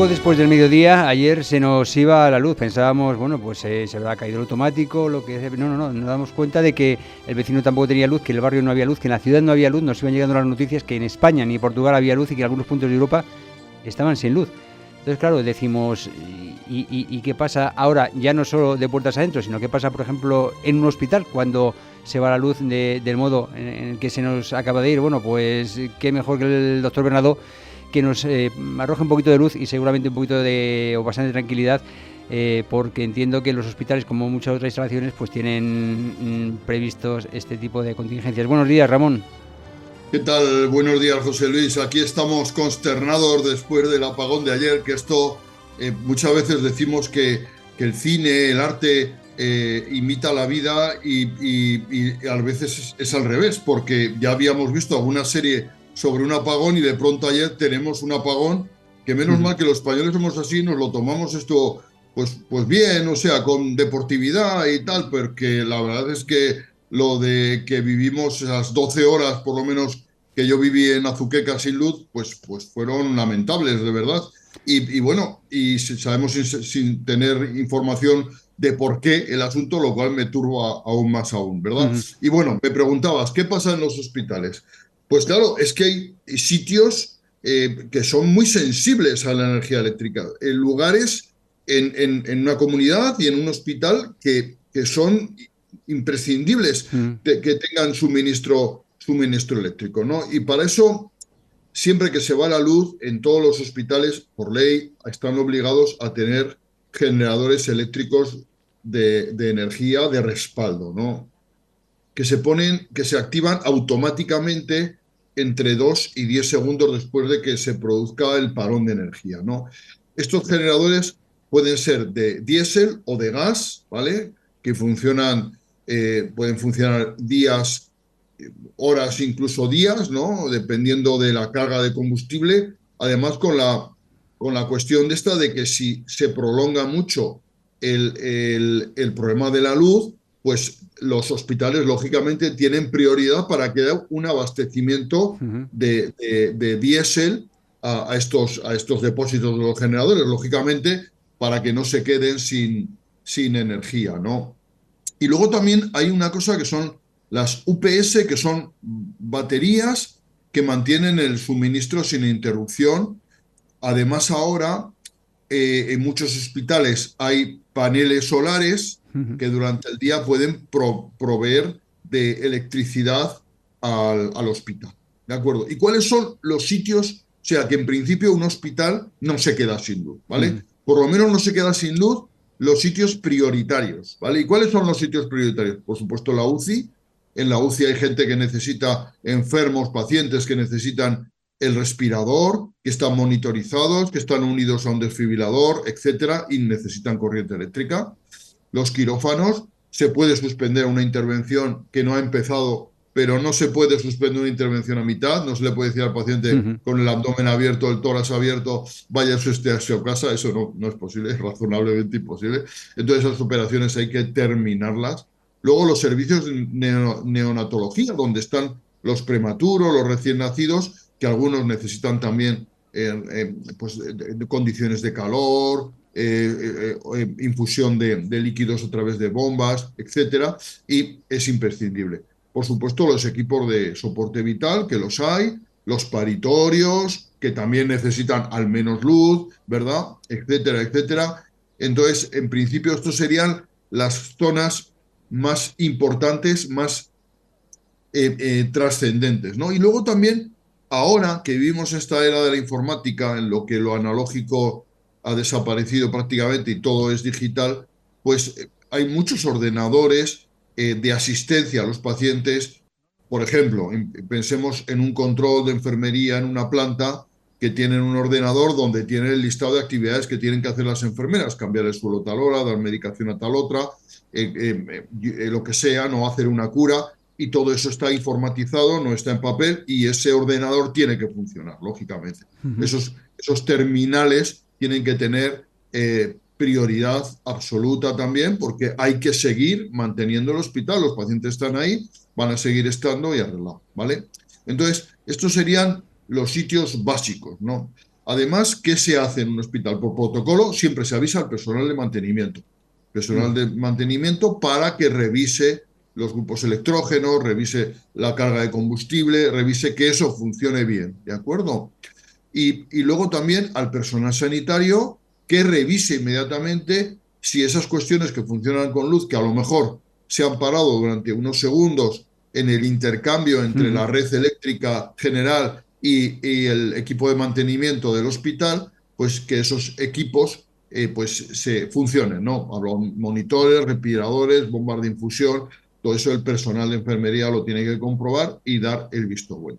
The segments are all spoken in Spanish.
luego después del mediodía, ayer se nos iba la luz. Pensábamos, bueno, pues se habrá caído el automático, lo que... No, nos damos cuenta de que el vecino tampoco tenía luz, que en el barrio no había luz, que en la ciudad no había luz. Nos iban llegando las noticias que en España ni en Portugal había luz y que en algunos puntos de Europa estaban sin luz. Entonces, claro, decimos, ¿y qué pasa ahora? Ya no solo de puertas adentro, sino qué pasa, por ejemplo, en un hospital cuando se va la luz del modo en el que se nos acaba de ir. Bueno, pues qué mejor que el doctor Bernardo que nos arroje un poquito de luz y seguramente un poquito o bastante tranquilidad, porque entiendo que los hospitales, como muchas otras instalaciones, pues tienen previstos este tipo de contingencias. Buenos días, Ramón. ¿Qué tal? Buenos días, José Luis. Aquí estamos consternados después del apagón de ayer, que esto muchas veces decimos que el cine, el arte imita la vida y a veces es al revés, porque ya habíamos visto alguna serie sobre un apagón y de pronto ayer tenemos un apagón que menos mal que los españoles somos así, nos lo tomamos esto pues bien, o sea, con deportividad y tal, porque la verdad es que lo de que vivimos esas 12 horas, por lo menos que yo viví en Azuqueca sin luz, pues fueron lamentables, de verdad. Y bueno, y sabemos sin tener información de por qué el asunto, lo cual me turba aún más aún, ¿verdad? Y bueno, me preguntabas, ¿qué pasa en los hospitales? Pues claro, es que hay sitios que son muy sensibles a la energía eléctrica, en lugares en una comunidad y en un hospital que son imprescindibles que tengan suministro eléctrico, ¿no? Y para eso, siempre que se va la luz, en todos los hospitales, por ley, están obligados a tener generadores eléctricos de energía de respaldo, ¿no? Que se activan automáticamente entre 2 y 10 segundos después de que se produzca el parón de energía, ¿no? Estos generadores pueden ser de diésel o de gas, ¿vale? Que pueden funcionar días, horas, incluso días, ¿no? Dependiendo de la carga de combustible. Además, con la cuestión de esta de que si se prolonga mucho el problema de la luz, pues los hospitales, lógicamente, tienen prioridad para que haya un abastecimiento de diésel a estos depósitos de los generadores, lógicamente, para que no se queden sin energía, ¿no? Y luego también hay una cosa que son las UPS, que son baterías que mantienen el suministro sin interrupción. Además, ahora en muchos hospitales hay paneles solares que durante el día pueden proveer de electricidad al hospital. ¿De acuerdo? ¿Y cuáles son los sitios? O sea, que en principio un hospital no se queda sin luz, ¿vale? Por lo menos no se queda sin luz los sitios prioritarios, ¿vale? ¿Y cuáles son los sitios prioritarios? Por supuesto, la UCI. En la UCI hay gente que necesita, enfermos, pacientes que necesitan el respirador, que están monitorizados, que están unidos a un desfibrilador, etcétera, y necesitan corriente eléctrica. Los quirófanos, se puede suspender una intervención que no ha empezado, pero no se puede suspender una intervención a mitad. No se le puede decir al paciente con el abdomen abierto, el tórax abierto, vaya usted a su casa. Eso no es posible, es razonablemente imposible. Entonces esas operaciones hay que terminarlas. Luego los servicios de neonatología, donde están los prematuros, los recién nacidos, que algunos necesitan también pues, de condiciones de calor, infusión de líquidos a través de bombas, etcétera, y es imprescindible. Por supuesto, los equipos de soporte vital, que los hay, los paritorios, que también necesitan al menos luz, ¿verdad? Etcétera, etcétera. Entonces, en principio, estos serían las zonas más importantes, más trascendentes, ¿no? Y luego también, ahora que vivimos esta era de la informática, en lo que lo analógico ha desaparecido prácticamente y todo es digital, pues hay muchos ordenadores de asistencia a los pacientes. Por ejemplo, pensemos en un control de enfermería en una planta que tienen un ordenador donde tienen el listado de actividades que tienen que hacer las enfermeras, cambiar el suelo a tal hora, dar medicación a tal otra, lo que sea, no hacer una cura, y todo eso está informatizado, no está en papel, y ese ordenador tiene que funcionar, lógicamente. Esos terminales tienen que tener prioridad absoluta también, porque hay que seguir manteniendo el hospital. Los pacientes están ahí, van a seguir estando y arreglados, ¿vale? Entonces, estos serían los sitios básicos, ¿no? Además, ¿qué se hace en un hospital? Por protocolo siempre se avisa al personal de mantenimiento. Personal de mantenimiento para que revise los grupos electrógenos, revise la carga de combustible, revise que eso funcione bien, ¿de acuerdo? Y luego también al personal sanitario que revise inmediatamente si esas cuestiones que funcionan con luz, que a lo mejor se han parado durante unos segundos en el intercambio entre la red eléctrica general y el equipo de mantenimiento del hospital, pues que esos equipos pues se funcionen, ¿no? Hablo monitores, respiradores, bombas de infusión, todo eso el personal de enfermería lo tiene que comprobar y dar el visto bueno.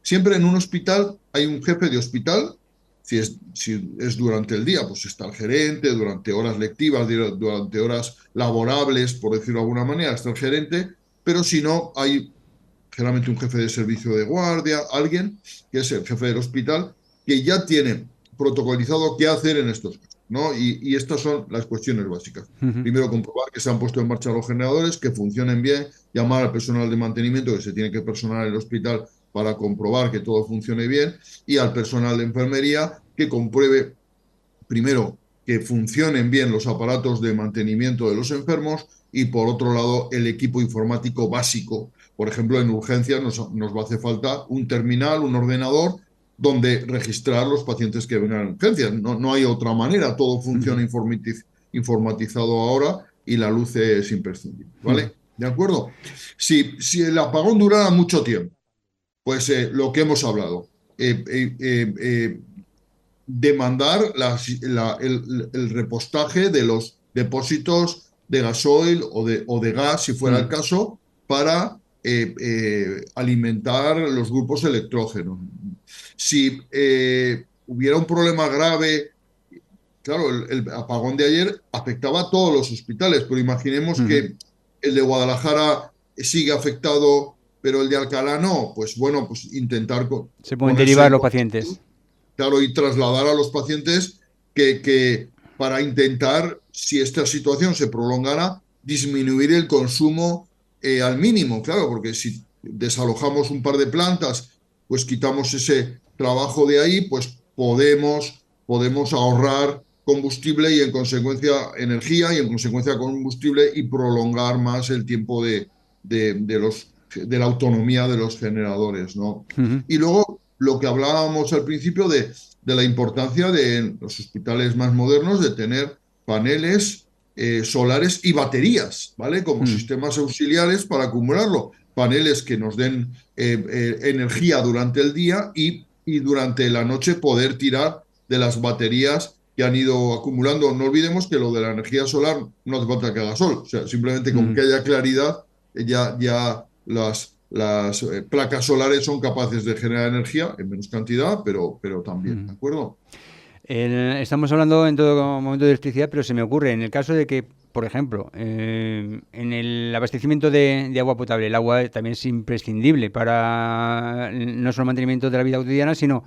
Siempre en un hospital hay un jefe de hospital, si es durante el día, pues está el gerente, durante horas lectivas, durante horas laborables, por decirlo de alguna manera, está el gerente, pero si no, hay generalmente un jefe de servicio de guardia, alguien que es el jefe del hospital, que ya tiene protocolizado qué hacer en estos casos, ¿no? Y estas son las cuestiones básicas. Primero, comprobar que se han puesto en marcha los generadores, que funcionen bien, llamar al personal de mantenimiento que se tiene que personar en el hospital para comprobar que todo funcione bien, y al personal de enfermería que compruebe primero que funcionen bien los aparatos de mantenimiento de los enfermos y por otro lado el equipo informático básico. Por ejemplo, en urgencias nos va a hacer falta un terminal, un ordenador donde registrar los pacientes que vengan a urgencias. No hay otra manera, todo funciona informatizado ahora y la luz es imprescindible, ¿vale? ¿De acuerdo? Si el apagón durara mucho tiempo, pues lo que hemos hablado, demandar el repostaje de los depósitos de gasoil o de gas, si fuera el caso, para alimentar los grupos electrógenos. Si hubiera un problema grave, claro, el apagón de ayer afectaba a todos los hospitales, pero imaginemos que el de Guadalajara sigue afectado, pero el de Alcalá no, pues bueno, pues intentar se pueden derivar los pacientes. Claro, y trasladar a los pacientes que para intentar, si esta situación se prolongara, disminuir el consumo al mínimo, claro, porque si desalojamos un par de plantas, pues quitamos ese trabajo de ahí, pues podemos ahorrar combustible y en consecuencia energía y en consecuencia combustible y prolongar más el tiempo de la autonomía de los generadores, ¿no? Y luego lo que hablábamos al principio de la importancia de los hospitales más modernos de tener paneles solares y baterías, ¿vale? Como sistemas auxiliares para acumularlo. Paneles que nos den energía durante el día y durante la noche poder tirar de las baterías que han ido acumulando. No olvidemos que lo de la energía solar no hace falta que haga sol, o sea, simplemente con que haya claridad ya las placas solares son capaces de generar energía en menos cantidad, pero también, ¿de acuerdo? Estamos hablando en todo momento de electricidad, pero se me ocurre, en el caso de que, por ejemplo, en el abastecimiento de agua potable, el agua también es imprescindible para no solo el mantenimiento de la vida cotidiana, sino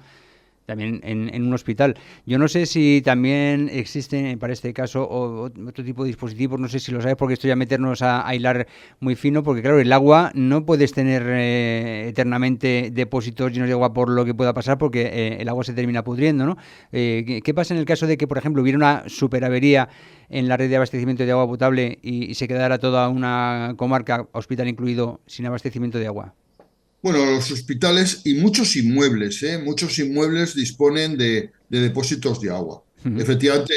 también en un hospital. Yo no sé si también existen para este caso otro tipo de dispositivos, no sé si lo sabes, porque esto ya meternos a hilar muy fino, porque claro, el agua no puedes tener eternamente depósitos llenos de agua por lo que pueda pasar, porque el agua se termina pudriendo, ¿no? ¿Qué pasa en el caso de que, por ejemplo, hubiera una superavería en la red de abastecimiento de agua potable y se quedara toda una comarca, hospital incluido, sin abastecimiento de agua? Bueno, los hospitales y muchos inmuebles disponen de depósitos de agua. Efectivamente,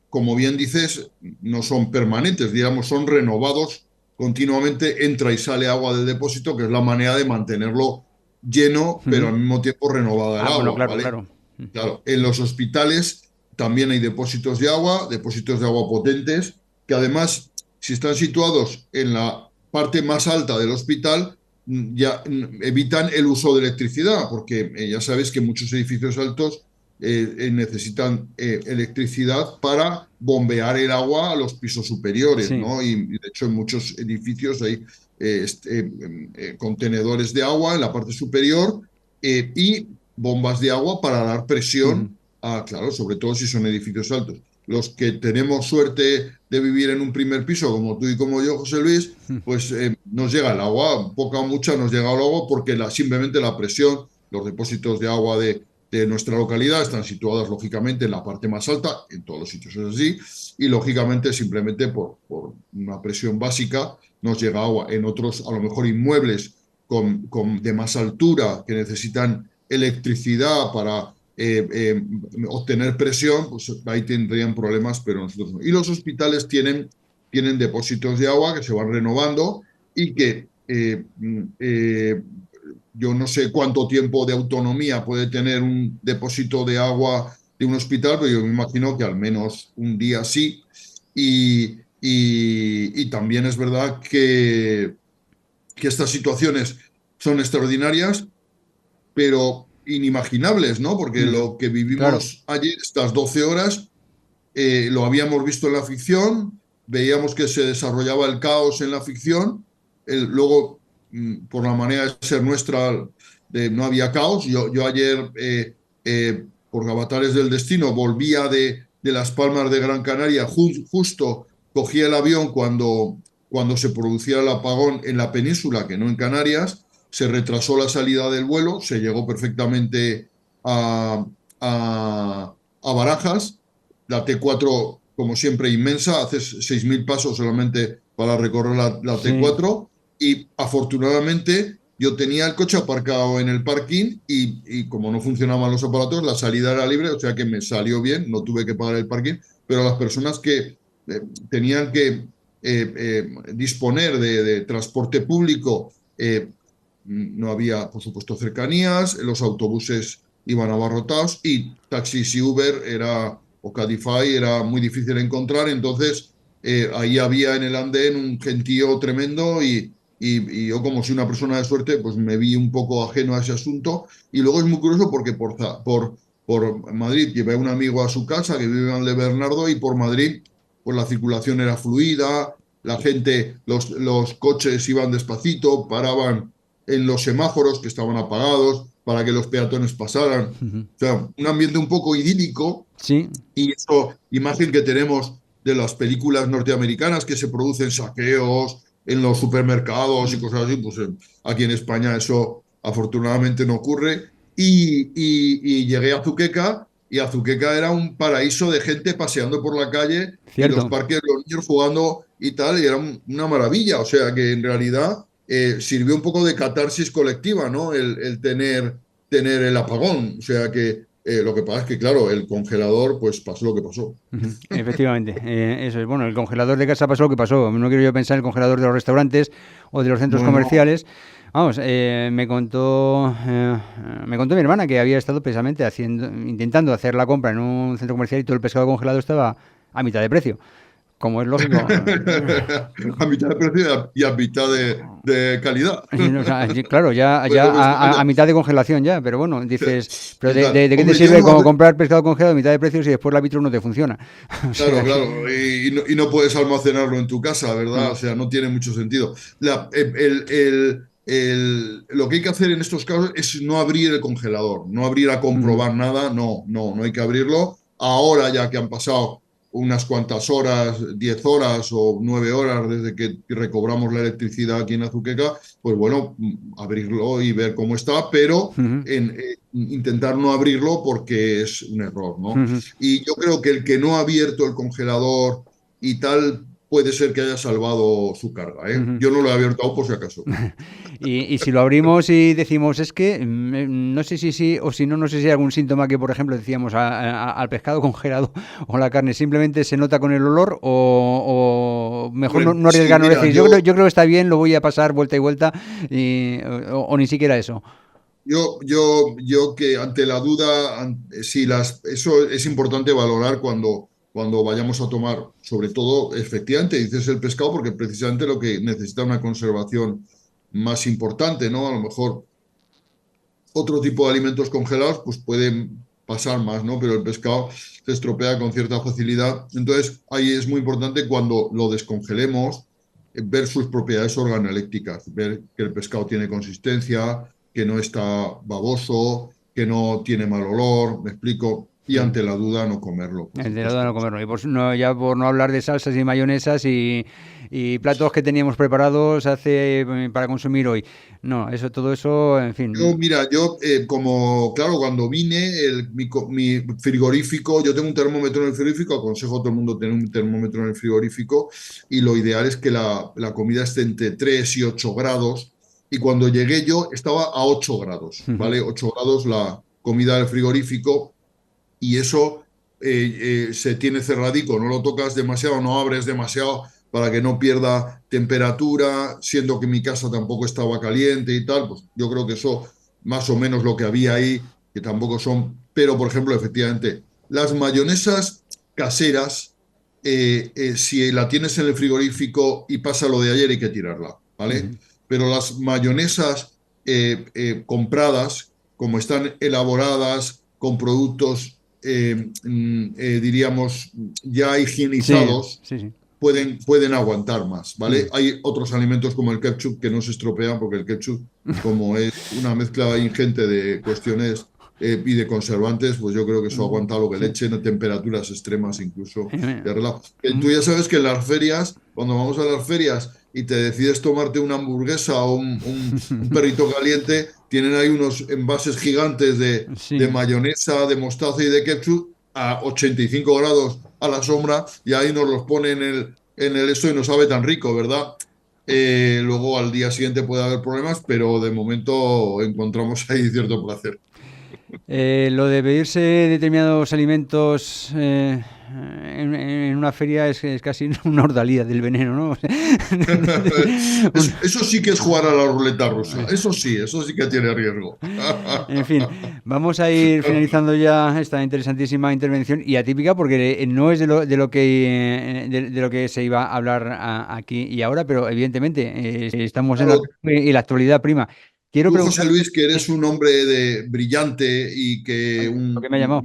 como bien dices, no son permanentes, digamos, son renovados continuamente, entra y sale agua del depósito, que es la manera de mantenerlo lleno, pero al mismo tiempo renovada el Bueno, agua, claro, ¿vale? claro. Claro, en los hospitales también hay depósitos de agua potentes, que además, si están situados en la parte más alta del hospital, ya evitan el uso de electricidad, porque ya sabes que muchos edificios altos necesitan electricidad para bombear el agua a los pisos superiores, Sí. ¿no? Y de hecho en muchos edificios hay contenedores de agua en la parte superior y bombas de agua para dar presión claro, sobre todo si son edificios altos. Los que tenemos suerte de vivir en un primer piso, como tú y como yo, José Luis, pues nos llega el agua, poca o mucha nos llega el agua porque simplemente la presión, los depósitos de agua de de nuestra localidad están situadas lógicamente en la parte más alta, en todos los sitios es así, y lógicamente simplemente por una presión básica nos llega agua. En otros, a lo mejor inmuebles de más altura que necesitan electricidad para obtener presión, pues ahí tendrían problemas, pero nosotros no. Y los hospitales tienen depósitos de agua que se van renovando y que yo no sé cuánto tiempo de autonomía puede tener un depósito de agua de un hospital, pero yo me imagino que al menos un día sí. Y también es verdad que estas situaciones son extraordinarias, pero inimaginables, ¿no? Porque lo que Claro. vivimos ayer, estas 12 horas, lo habíamos visto en la ficción, veíamos que se desarrollaba el caos en la ficción, luego, por la manera de ser nuestra, no había caos. Yo ayer, por avatares del destino, volvía de Las Palmas de Gran Canaria, justo cogía el avión cuando se producía el apagón en la península, que no en Canarias, se retrasó la salida del vuelo, se llegó perfectamente a, a Barajas. La T4, como siempre, inmensa, haces 6.000 pasos solamente para recorrer la Sí. T4 y afortunadamente yo tenía el coche aparcado en el parking y como no funcionaban los aparatos, la salida era libre, o sea que me salió bien, no tuve que pagar el parking, pero las personas que tenían que disponer de transporte público, no había, por supuesto, cercanías, los autobuses iban abarrotados y taxis y Uber o Cabify era muy difícil encontrar, entonces ahí había en el andén un gentío tremendo y yo, como soy una persona de suerte, pues me vi un poco ajeno a ese asunto. Y luego es muy curioso porque por Madrid llevé a un amigo a su casa que vive en Le Bernardo y por Madrid pues la circulación era fluida, la gente, los coches iban despacito, paraban en los semáforos que estaban apagados para que los peatones pasaran. O sea, un ambiente un poco idílico Sí. y eso, imagen que tenemos de las películas norteamericanas que se producen saqueos en los supermercados y cosas así, pues aquí en España eso afortunadamente no ocurre. Y llegué a Azuqueca y Azuqueca era un paraíso de gente paseando por la calle y los Cierto. parques, los niños jugando y tal, y era una maravilla. O sea que en realidad sirvió un poco de catarsis colectiva, ¿no? El tener el apagón. O sea que lo que pasa es que, claro, el congelador, pues pasó lo que pasó. Ujú, efectivamente, eso es. Bueno, el congelador de casa pasó lo que pasó. No quiero yo pensar en el congelador de los restaurantes o de los centros No, no, comerciales. Vamos, me contó mi hermana que había estado precisamente intentando hacer la compra en un centro comercial y todo el pescado congelado estaba a mitad de precio. Como es lógico. a mitad de precio y a mitad de calidad. O sea, claro, Pues lo ves, a vaya. mitad de congelación ya, pero bueno, dices, pero ¿Qué tal? de qué te Hombre, yo sirve no como hace... comprar pescado congelado a mitad de precio si después la vitro no te funciona? O Claro, sea que... claro. Y no puedes almacenarlo en tu casa, ¿verdad? O Mm, sea, no tiene mucho sentido. Lo que hay que hacer en estos casos es no abrir el congelador, no abrir a mm, comprobar nada, no hay que abrirlo. Ahora, ya que han pasado unas cuantas horas, 10 horas o 9 horas desde que recobramos la electricidad aquí en Azuqueca, pues bueno, abrirlo y ver cómo está, pero mm, intentar no abrirlo porque es un error, ¿no? mm. Y yo creo que el que no ha abierto el congelador y tal puede ser que haya salvado su carga, ¿eh? Ujú. Yo no lo he abierto aún por si acaso. Y si lo abrimos y decimos, es que no sé si sí o si no, no sé si hay algún síntoma que, por ejemplo, decíamos al pescado congelado o la carne, simplemente se nota con el olor o mejor Hombre, no sí, arriesgarnos, mira, decir, yo creo que está bien, lo voy a pasar vuelta y vuelta o ni siquiera eso. yo que ante la duda, sí, eso es importante valorar cuando vayamos a tomar, sobre todo, efectivamente, dices el pescado, porque precisamente lo que necesita una conservación más importante, ¿no? A lo mejor otro tipo de alimentos congelados pues pueden pasar más, ¿no? Pero el pescado se estropea con cierta facilidad. Entonces, ahí es muy importante cuando lo descongelemos, ver sus propiedades organolépticas, ver que el pescado tiene consistencia, que no está baboso, que no tiene mal olor, me explico. y ante la duda no comerlo, por El de helado no supuesto. comerlo. Y ya por no hablar de salsas y mayonesas y platos que teníamos preparados para consumir hoy. No, todo eso, en fin. Mira, como, claro, cuando vine, mi frigorífico, yo tengo un termómetro en el frigorífico, aconsejo a todo el mundo tener un termómetro en el frigorífico y lo ideal es que la comida esté entre 3 y 8 grados y cuando llegué yo estaba a 8 grados, ¿vale? 8 grados la comida del frigorífico y eso se tiene cerradico, no lo tocas demasiado, no abres demasiado para que no pierda temperatura, siendo que mi casa tampoco estaba caliente y tal, pues yo creo que eso más o menos lo que había ahí, que tampoco son, pero por ejemplo, efectivamente, las mayonesas caseras, si la tienes en el frigorífico y pasa lo de ayer, hay que tirarla, ¿vale? Pero las mayonesas compradas, como están elaboradas con productos diríamos, ya Sí, higienizados, sí, sí. pueden aguantar más, ¿vale? Mm. Hay otros alimentos como el ketchup que no se estropean porque el ketchup, como es una mezcla ingente de cuestiones y de conservantes, pues yo creo que eso aguanta lo que le Sí. echen a temperaturas extremas incluso de relajo. Mm. Tú ya sabes que en las ferias, cuando vamos a las ferias y te decides tomarte una hamburguesa o un perrito caliente, tienen ahí unos envases gigantes de Sí. mayonesa, de mostaza y de ketchup a 85 grados a la sombra y ahí nos los pone en el esto y no sabe tan rico, ¿verdad? Luego al día siguiente puede haber problemas, pero de momento encontramos ahí cierto placer. Lo de pedirse determinados alimentos en una feria es casi una ordalía del veneno, ¿no? Un- Eso sí que es jugar a la ruleta rusa. Eso sí que tiene riesgo. En fin, vamos a ir finalizando ya esta interesantísima intervención y atípica porque no es de lo que se iba a hablar aquí y ahora, pero evidentemente estamos en la, Claro, y la actualidad prima. Quiero tú, José preguntar Luis, que eres un hombre brillante y que lo que me ha llamado.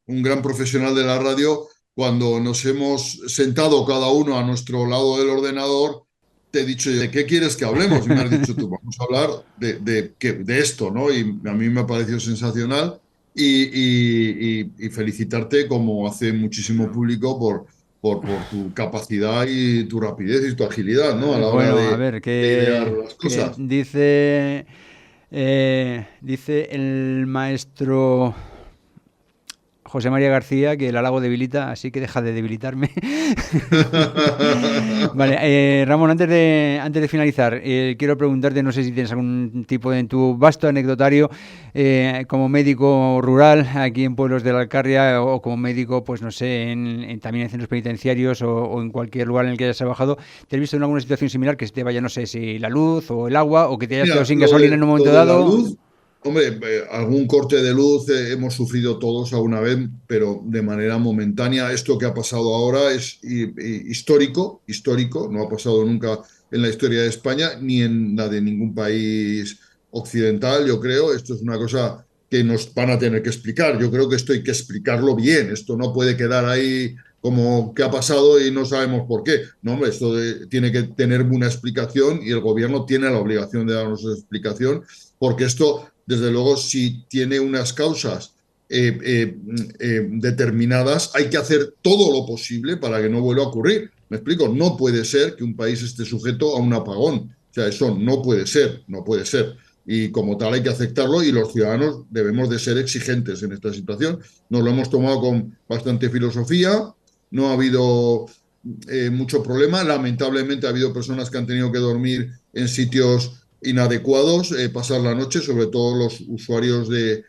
un gran profesional de la radio, cuando nos hemos sentado cada uno a nuestro lado del ordenador, te he dicho, ¿de qué quieres que hablemos? Y me has dicho tú, vamos a hablar de esto, ¿no? Y a mí me ha parecido sensacional y felicitarte como hace muchísimo público por tu capacidad y tu rapidez y tu agilidad, ¿no? A la hora Bueno, a ver, de idear las que cosas. dice el maestro José María García que el halago debilita, así que deja de debilitarme. Vale, Ramón, antes de finalizar, quiero preguntarte, no sé si tienes algún tipo en tu vasto anecdotario como médico rural aquí en Pueblos de la Alcarria o como médico, pues no sé, también en centros penitenciarios o en cualquier lugar en el que hayas trabajado, ¿te has visto en alguna situación similar que se te vaya, no sé, si la luz o el agua o que te hayas quedado Mira, sin gasolina en un momento lo de la dado? luz, hombre, algún corte de luz hemos sufrido todos alguna vez, pero de manera momentánea. Esto que ha pasado ahora es histórico, no ha pasado nunca en la historia de España ni en la de ningún país occidental, yo creo. Esto es una cosa que nos van a tener que explicar. Yo creo que esto hay que explicarlo bien. Esto no puede quedar ahí como que ha pasado y no sabemos por qué. No, hombre, tiene que tener una explicación y el gobierno tiene la obligación de darnos esa explicación, porque esto, desde luego, si tiene unas causas determinadas, hay que hacer todo lo posible para que no vuelva a ocurrir. ¿Me explico? No puede ser que un país esté sujeto a un apagón. O sea, eso no puede ser, no puede ser. Y como tal hay que aceptarlo y los ciudadanos debemos de ser exigentes en esta situación. Nos lo hemos tomado con bastante filosofía, no ha habido mucho problema. Lamentablemente ha habido personas que han tenido que dormir en sitios inadecuados, pasar la noche, sobre todo los usuarios de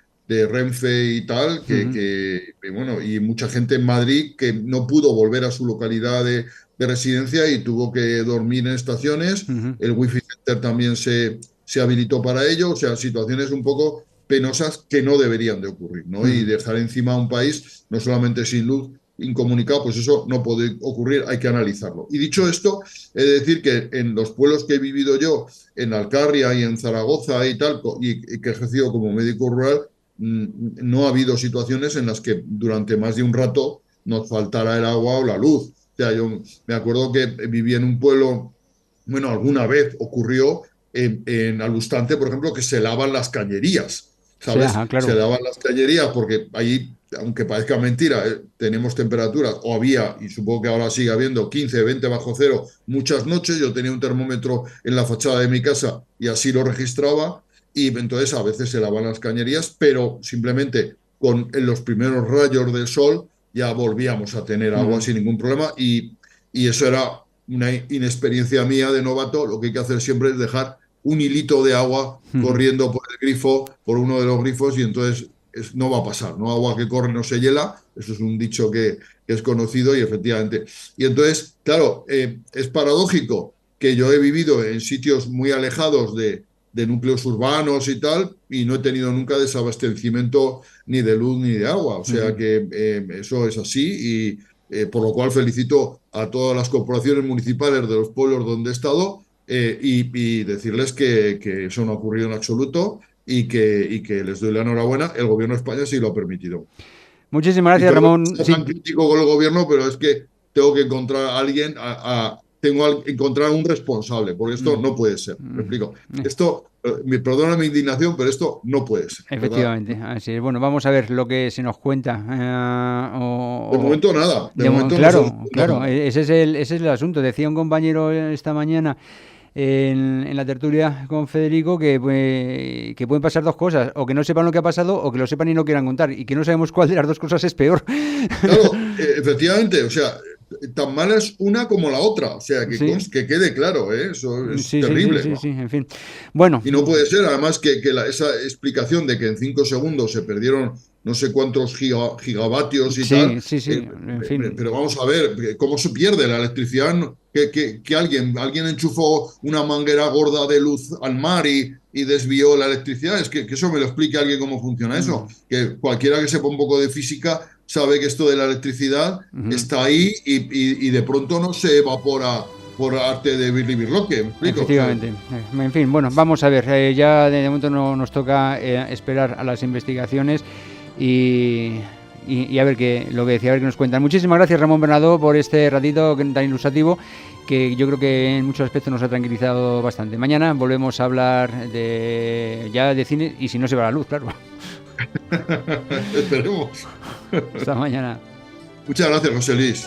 Renfe y tal, Ujú, bueno, y mucha gente en Madrid que no pudo volver a su localidad de residencia y tuvo que dormir en estaciones. ujú. El Wi-Fi Center también se habilitó para ello, o sea, situaciones un poco penosas que no deberían de ocurrir, ¿no? Y Ujú. dejar encima a un país no solamente sin luz, incomunicado, pues eso no puede ocurrir, hay que analizarlo. Y dicho esto, he de decir que en los pueblos que he vivido yo, en Alcarria y en Zaragoza y tal, y que he ejercido como médico rural, no ha habido situaciones en las que durante más de un rato nos faltara el agua o la luz. O sea, yo me acuerdo que vivía en un pueblo, bueno, alguna vez ocurrió en Alustante, por ejemplo, que se lavan las cañerías. Sí, ¿sabes? ajá, claro. Se daban las cañerías porque allí, aunque parezca mentira, tenemos temperaturas, o había, y supongo que ahora sigue habiendo, 15, 20 bajo cero muchas noches. Yo tenía un termómetro en la fachada de mi casa y así lo registraba. Y entonces a veces se lavan las cañerías, pero simplemente en los primeros rayos del sol ya volvíamos a tener agua Ujú. sin ningún problema. Y eso era una inexperiencia mía de novato. Lo que hay que hacer siempre es dejar un hilito de agua Ujú. corriendo por el grifo, por uno de los grifos, y entonces no va a pasar, ¿no? Agua que corre no se hiela, eso es un dicho que es conocido y efectivamente. Y entonces, claro, es paradójico que yo he vivido en sitios muy alejados de núcleos urbanos y tal, y no he tenido nunca desabastecimiento ni de luz ni de agua. O sea Ujú. que eso es así, y por lo cual felicito a todas las corporaciones municipales de los pueblos donde he estado, y decirles que eso no ha ocurrido en absoluto, y que les doy la enhorabuena. El gobierno de España sí lo ha permitido. Muchísimas Y gracias, perdón Ramón. que sea tan Sí. crítico con el gobierno, pero es que tengo que encontrar a alguien, tengo que encontrar un responsable, porque esto Mm, no puede ser. Me mm, explico. eh, Esto, perdona mi indignación, pero esto no puede ser, ¿verdad? Efectivamente, así es. Bueno, vamos a ver lo que se nos cuenta. De momento nada, de momento no se ha Claro, descubierto claro, nada. ese es el asunto. Decía un compañero esta mañana en la tertulia con Federico que pueden pasar dos cosas, o que no sepan lo que ha pasado, o que lo sepan y no quieran contar, y que no sabemos cuál de las dos cosas es peor. Claro, efectivamente, o sea, tan mala es una como la otra, o sea, Sí, que quede claro, ¿eh? Eso es sí, sí, sí, terrible, sí, ¿no? sí, en fin. Bueno, Y no puede ser, además, que esa explicación de que en 5 segundos se perdieron no sé cuántos gigavatios y tal, sí, sí, sí, en fin. pero vamos a ver, ¿cómo se pierde la electricidad? Que alguien enchufó una manguera gorda de luz al mar y desvió la electricidad. Es que eso me lo explique alguien cómo funciona eso. Mm, Que cualquiera que sepa un poco de física sabe que esto de la electricidad ujú. está ahí, y de pronto no se evapora por arte de Birli Birloque, ¿me explico? O sea, Efectivamente. En fin, bueno, vamos a ver. Ya de momento no nos toca esperar a las investigaciones y, y a ver lo que decía, a ver qué nos cuentan. Muchísimas gracias, Ramón Bernardo, por este ratito tan ilustrativo que yo creo que en muchos aspectos nos ha tranquilizado bastante. Mañana volvemos a hablar ya de cine y si no se va la luz, claro. esperemos. Hasta mañana. Muchas gracias, José Luis.